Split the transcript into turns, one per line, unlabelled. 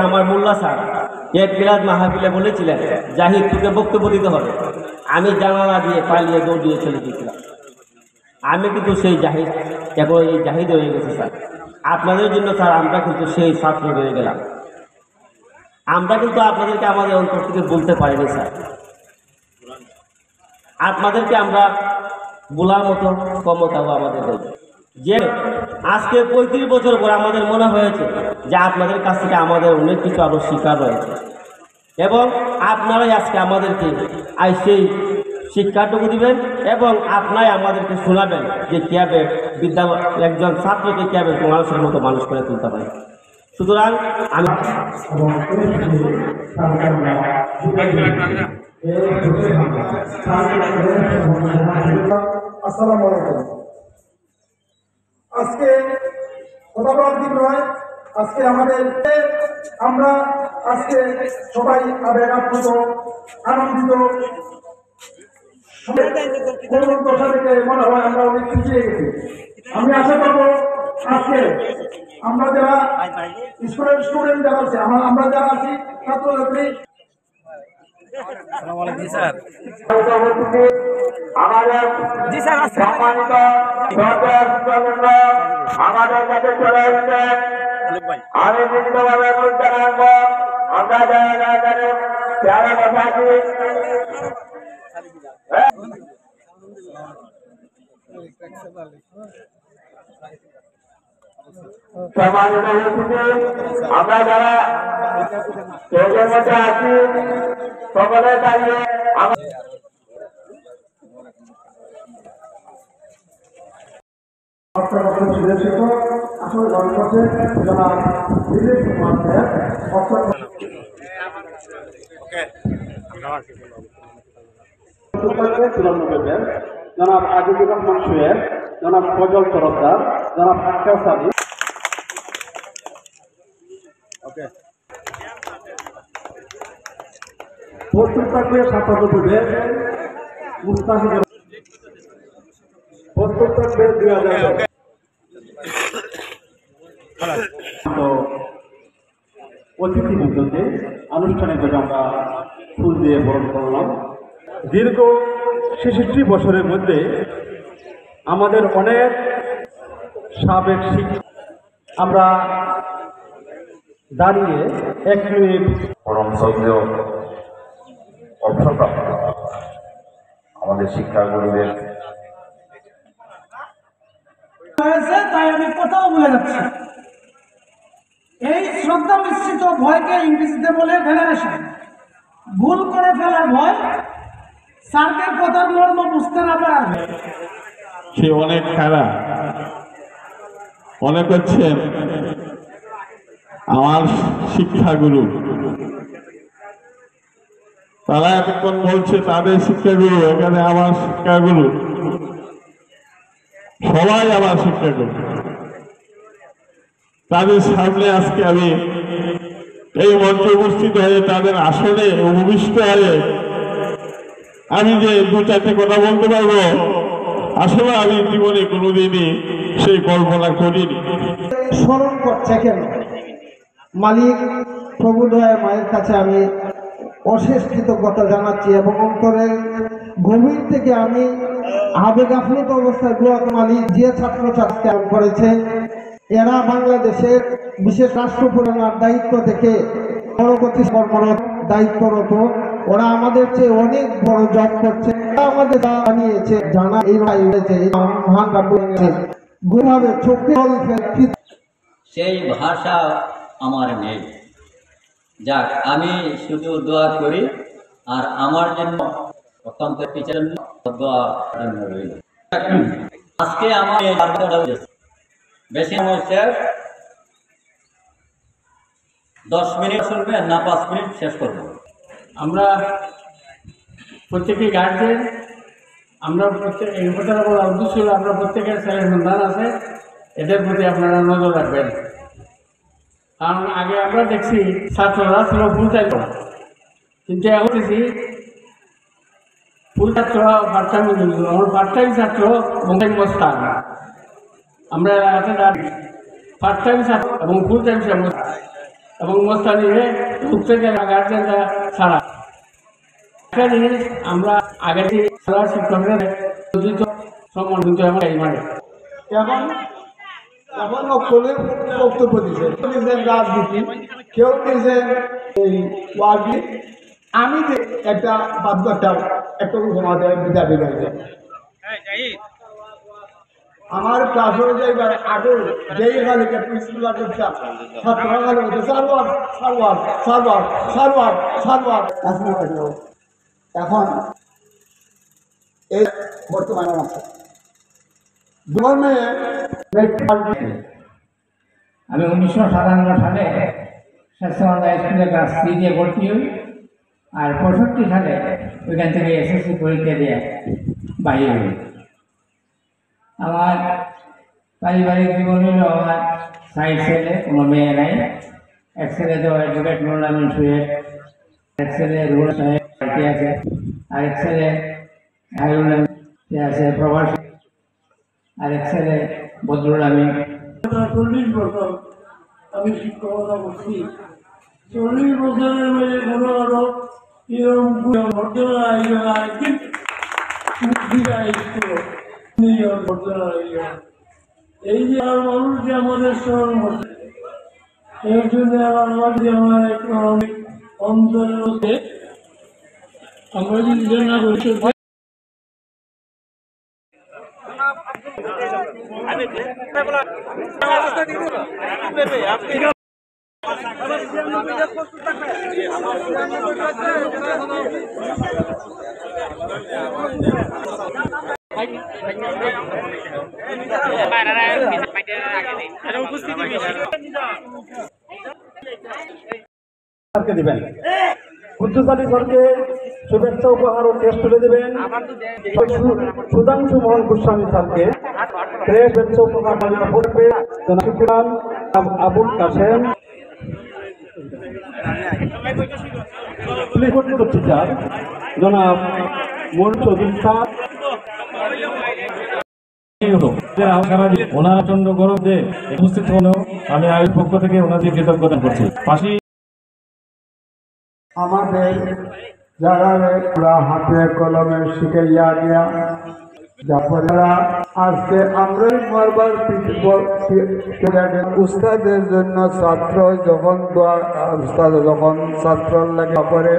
আমার মোল্লা স্যার এক মিলাদ মাহফিলে বলেছিলেন, জাহিদ তোকে বক্তব্য দিতে হবে। আমি জানালা দিয়ে পালিয়ে দৌড় দিয়ে চলে গিয়েছিলাম। আমি কিন্তু সেই জাহিদ, এখন এই জাহিদ হয়ে গেছে স্যার। আপনাদের জন্য স্যার আমরা কিন্তু সেই ছাত্র হয়ে গেলাম। আমরা কিন্তু আপনাদেরকে আমাদের অন্তর থেকে বলতে পারিনি স্যার। আপনাদেরকে আমরা বলার মতো ক্ষমতাও আমাদের দেয়। যে আজকে 35 বছর পর আমাদের মনে হয়েছে যে আপনাদের কাছ থেকে আমাদের অনেক কিছু আরও শিক্ষা রয়েছে, এবং আপনারাই আজকে আমাদেরকে সেই শিক্ষাটুকু দিবেন এবং আপনারাই আমাদেরকে শোনাবেন যে কীভাবে একজন ছাত্রকে কীভাবে মানুষের মতো মানুষ করে তুলতে পারে। সুতরাং আমি
আসসালামু আলাইকুম। আজকে কথা বলার দিন নয়, আজকে আমরা আজকে সবাই আবেগাপ্লুত, আনন্দিত। দশা থেকে মনে হয় আমরা অনেক পিছিয়ে গেছি। আমি আশা করবো আজকে আমরা যারা স্কুলের স্টুডেন্ট যারা আছে, আমরা যারা আছি ছাত্রছাত্রী, সম্মানিত আমাদের কাছে চলে এসেছেন। আমি বিভিন্নভাবে বলতে রাখবো, আমরা যারা জানেন যারা কথা আছি সম্মানিত আমরা যারা স্টেজের মধ্যে আছি সকলে দাঁড়িয়ে আসলে জনপথে যারা দিলীপ কুমার জনাব আজিজুর রহমান সুয়েব, জনাব ফজল তরফদার, জনাব আক্তার সাদি। প্রস্তুত থাকবে ছাত্র পূর্বের মুস্তাহিদের, প্রস্তুত থাকবে 2000 অতিথি মধ্যে আনুষ্ঠানিকভাবে আমরা ফুল দিয়ে বরণ করলাম। দীর্ঘ 66 বছরের মধ্যে আমাদের অনেক সাবেক শিক্ষক, আমরা দাঁড়িয়ে 1 মিনিট
পরম শ্রদ্ধেয় অবসরপ্রাপ্ত আমাদের শিক্ষাগুরুদের,
তাই আমি কোথাও বলে যাচ্ছি। এই শ্রদ্ধা মিশ্রিত ভয়কে ইংরেজিতে বলে ভেনারেশন। ভুল করে ফেলার ভয়, স্যারদের কথার মর্ম বুঝতে না পারার ভয়।
সে অনেক খারাপ, মনে করছেন আমার শিক্ষাগুরু, তারা এতক্ষণ বলছে তাদের শিক্ষাগুরু, এখানে আমার শিক্ষাগুরু, সবাই আমার শিক্ষাগুরু। তাদের সামনে আজকে আমি এই মঞ্চে উপস্থিত হয়ে তাদের আসনে উপবিষ্ট হয়ে আমি যে 2-4টে কথা বলতে পারবো, আসলে আমি জীবনে কোনোদিনই সেই কল্পনা করিনি।
স্মরণ করছে কেন? মালিক প্রভুদয়া মায়ের কাছে আমি অশেষ কৃতজ্ঞতা জানাচ্ছি এবং অন্তরের গভীর থেকে আমি আবেগ আপ্লুত অবস্থায় দোয়া মালিক যে ছাত্রছাত্রী করেছে, এরা বাংলাদেশের বিশেষ রাষ্ট্রপ্রধানের দায়িত্ব থেকে পরবর্তী কর্মরত দায়িত্বরত, ওরা আমাদের চেয়ে অনেক বড় জব করছে। আমাদের জানিয়েছে জানা এই মহান ভাবে চোখে
সেই ভাষা আমার নেই। যাক, আমি শুধু দোয়া করি আর আমার জন্য অত্যন্ত টিচারের দোয়া জন্য রইল। আজকে আমার বেশি হচ্ছে 10 মিনিট চলবে না 5 মিনিট শেষ করব।
আমরা প্রত্যেকেই গার্জেন, আমরা এই কথাটা বলার উদ্দেশ্য হলো আমরা প্রত্যেকের ছেলে সন্তান আছে, এদের প্রতি আপনারা নজর রাখবেন। কারণ আগে আমরা দেখছি ছাত্ররা ছিল ফুল টাইম, কিন্তু এখন দেখছি ফুল ছাত্র পার্ট টাইম, আমার পার্ট টাইম ছাত্র বস্তান। আমরা এলাকাতে পার্ট টাইম ছাত্র এবং ফুল টাইম এবং মস্তানিরে প্রত্যেকের গার্জেনরা ছাড়া একটা জিনিস আমরা আগে ছাড়া শিক্ষকরা সম্মান কিন্তু আমার এই মানে
এখন এখন অক্ষরের বক্তব্য দিচ্ছে কেউ দিয়েছেন রাজনীতি, কেউ দিয়েছেন এই ওয়ার্ডি। আমি যে একটা বাধ্য একটা উপমা দেয় দাবি রয়েছে আমার ক্লাস হয়ে যাইবার আগে যেই গালিকে প্রিন্সিপাল করতাম ছাত্ররা গালি বলতে সারওয়ার সারওয়ার সারওয়ার সারওয়ার সারওয়ার এখন এই বর্তমানে আছে
আমি 1957 সালে স্বাস্থ্যবান্ধা স্কুলে ক্লাস 3 দিয়ে ভর্তি হই, আর 65 সালে ওইখান থেকে এসএসসি পরীক্ষা দিয়ে বাইরে হই। আমার পারিবারিক জীবন হলো আমার 6 ছেলে, কোনো মেয়ে নাই। এক ছেলে তো অ্যাডভোকেট নুরুল আমিন সুয়েদ, এক ছেলে রুহুল সাহেব পার্টি আছে, আরেক ছেলে হাইরুল আছে প্রবাসী, আরেক ছেলে বদরুল আমিন।
40 বছর আমি শিক্ষকতা করছি। 40 বছরের মধ্যে কোনো আরো এরকম ঘটনা এই যে আর মানুষকে আমাদের স্মরণ করছে, এর জন্য আমার একটু অনেক অন্তরের মধ্যে আমরা যদি না করছি
দিবেন বুদ্ধচারী স্যারকে শুভেচ্ছা উপহার ও ক্রেস্ট তুলে দেবেন। সুধাংশু মোহন গোস্বামী স্যারকে ক্রেস্ট শুভেচ্ছা উপহার করবে জনাব আবুল কাসেম টিচার জনাব মোহন চৌধুরী স্যার। ওনার চন্দ্র গৌরব যে উপস্থিত হলেও আমি আয়োজক পক্ষ থেকে ওনাদের কৃতজ্ঞতা করছি। পাশে
আমাদের যারা হাতে কলমে শিখাইয়া দিয়া যারা আজকে আমরা বারবার উস্তাদের জন্য ছাত্র যখন উস্তাদ যখন ছাত্র লাগে করে